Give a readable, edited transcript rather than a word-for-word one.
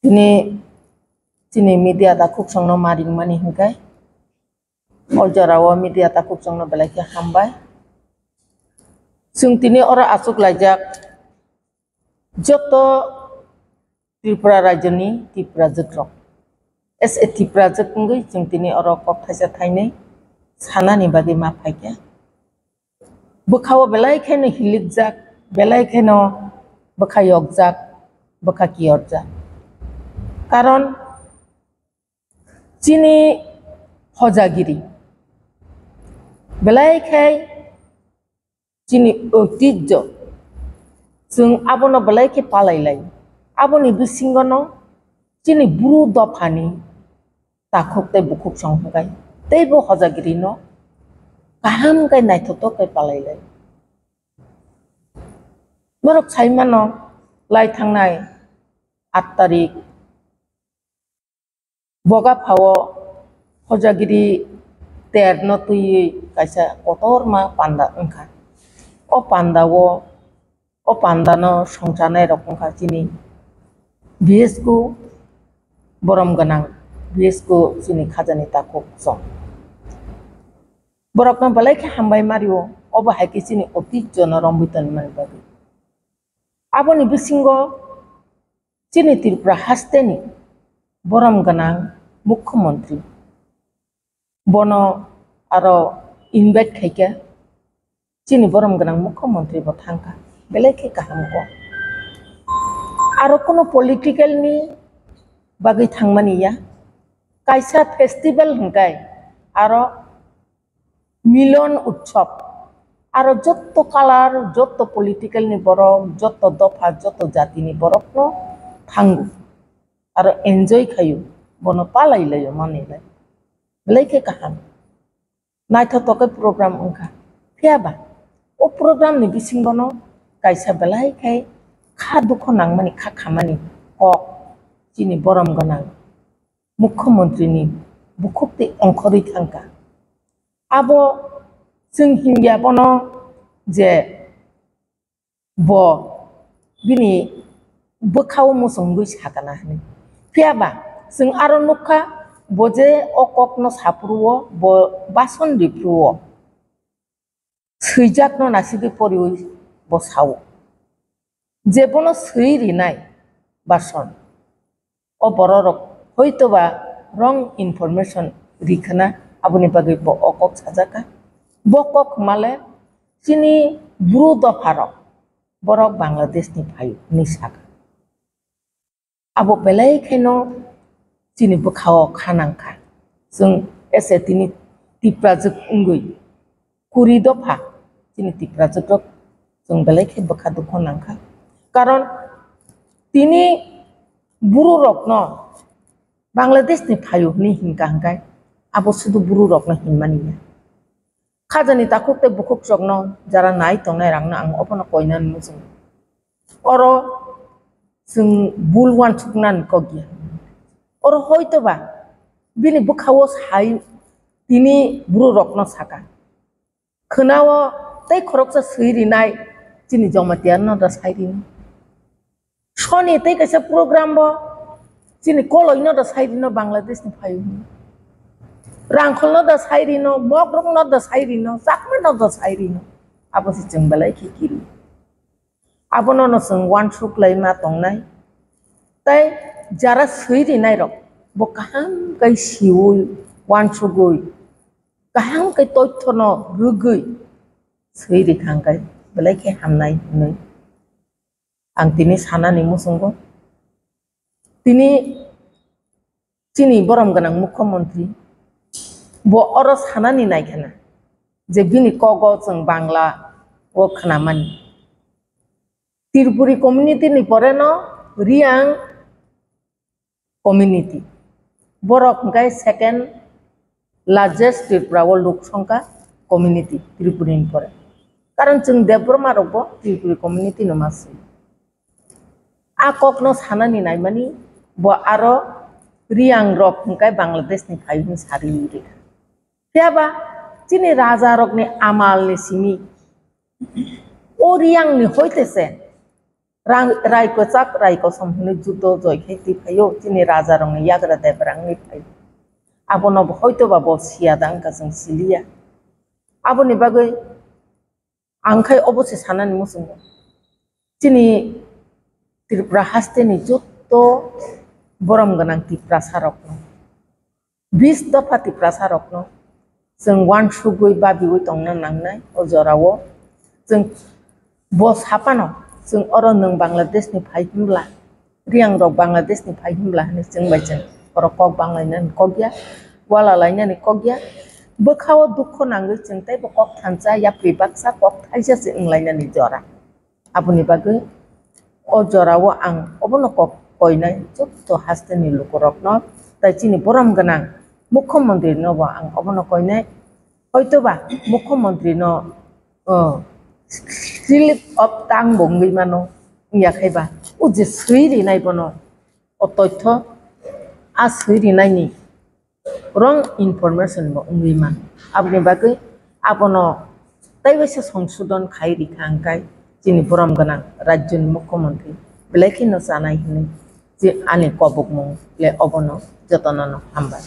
Tini media takuk songno maring mani hingkai. Oljarawa media takuk songno belai ke hambai. Sung tini ora asuk lajak joto Tripura rajani Tripura jekrok. Tripura jekunggai sung tini ora kok thaisa thainai sanani bagi ma phaikya. Bukhawa belai kheno hilikjak belai kheno bukhayokjak bukhakiyokjak. Karon chini hojagiri belai khai chini ঐতিহ্য जों abono belai ke palailai aboni bisingono chini buru dofani takhok tei bukhuk songhagai tei bo hojagiri no kaham kai naithotok kai palailai borok saimano lai thangnai 8 tarik boga phawo hojagiri terno tui kaisa kotor ma panda ongkha o pandano songjanai rok ongkha chini BSku borom ganang BSku chini khajani takhok song borokno balai khe hambai mario obo haike chini ঐতিহ্য no rombitan mani bagi aboni bisingo chini Tripura hasteni borom ganang mukhomantri bono aro invite khaike chini borom ganang mukhomantri bo thangka belai khe kaham ko aro kono political ni bagi thangmani ya kaisa festival hingkai aro মিলন উৎসব আর যত colour যত political নি বরক যত দফা যত জাতি নি বরক ন থাঙ্গু আর এনজয় খায়ু বন পালাইলায় মানেলাই বেলাইকে কাহাম নাইথতকে প্রোগ্রাম ওংখা ফিয়াবা ও প্রোগ্রাম নি বিসিংবন কাইসা বেলাইখাই খা দুঃখ নাংমানি খা খামানি কক চিনি বরম গনাং মুখ্যমন্ত্রীনি বুকুকতে অংখदै থাঙ্কা abo जों हिंगिया bono je bo bini bokhaw musonggui sakana hani phiaba जों aro nukha bo je okok no sapruo bo bason ripruo swijak no nasibi porioi bo sawo je bono swi rinai bason o bororok hoitoba wrong information rikhana aboni bagi bo okok sajaka bokok male chini buru dofaro borok Bangladesh ni phayu ni saka abo belai kheno chini bokhaw khanangkha जों tini Tripura jek ungui kuri dofa chini Tripura jekrok जों belai khe bokha dukho nangkha karon tini buru rok no Bangladesh ni phayu ni hingka hingkai abo sudu buru rok no hinmani khajani takhukte bukhuk chokno jara nai tongnai rangna ang opono koinan mujung oro जों bulwan chuknan kogia oro hoitoba bini bukhawo sai tini buru rok no saka khnawo tei khoroksa swirinai chini jomatian no da sairin soni tei kaisa program bo chini koloi no da sairin no Bangladesh ni phayu rangkhol no da sairino mogrok no da sairino sakma no da sairino abo si जों balai khikiri abono no जों wantruk lai ma tongnai tai jara swirinai rok bo kaham kai siui wantrugui kaham kai toitho no rugui swiri khangkai balai khe hamnai nei ang tini sanani musungo tini chini borom ganang mukhomantri bo oro sanani naikana je bini kogo जों bangla o khnamani Tripuri community ni pore no riang community borok gai second largest Tripura o lok songkha community Tripuri ni pore karon जों debroma rok bo Tripuri community no masi akok no sanani naimani bo aro riang rok gai Bangladesh ni phayu sari ri Phiaba chini raja rok ni amal ni simi o riang ni hoitese रायको चाक रायको समहने जुद्ध जय खेती फायो दिनै राजा रंनि याग्रा देबरांनि फाय आबनो हयतो बा बो सियादां गाजों cilia आबोनि बागै आंखाय अबसे सानानै मुसुं दिनै त्रिपुरा हास्तेनि जुद्ध बरम गोनां त्रिपुरा सारकनो 20 दफा त्रिपुरा सारकनो जों वान सुगुई बाबिवै तंना नांनाय अजरावो जों बस हापानो जों अर नों बांलादेशनि फाय हिमब्ला रियां रक बांलादेशनि फाय हिमब्ला होनो जों बायजों अर कक बांलायनानै कगिया वाला लायनानै कगिया बोखाव दुख नांगै जों ताइ बकक थानजा या प्रिबाक्सा कक थाइजासे इंलायनानै जरा आबुनि बागै अजरावो आं अबनो कक कयनाय जुद्ध हास्तेनि लुकरकनो ताइ चिनि बरम गोनां मुख्यमंत्री नो बा आं अबनो कयनाय हयतोबा मुख्यमंत्री नो स्लिप अफ टांग बंगै मानो याखैबा उजे सैरि नायबनो अतथ्य आ सैरि नायनि रंग इनफरमेशन बो उंगैमान आबनि बागै आबनो ताइबैसे संशोधन खायरि खांखाय जिनि बरम गोनां राज्यनि मुख्यमंत्री बेलायखिनो जानाय हनै जे आनि कबुक मुं ले अबनो जतननो हामबाय।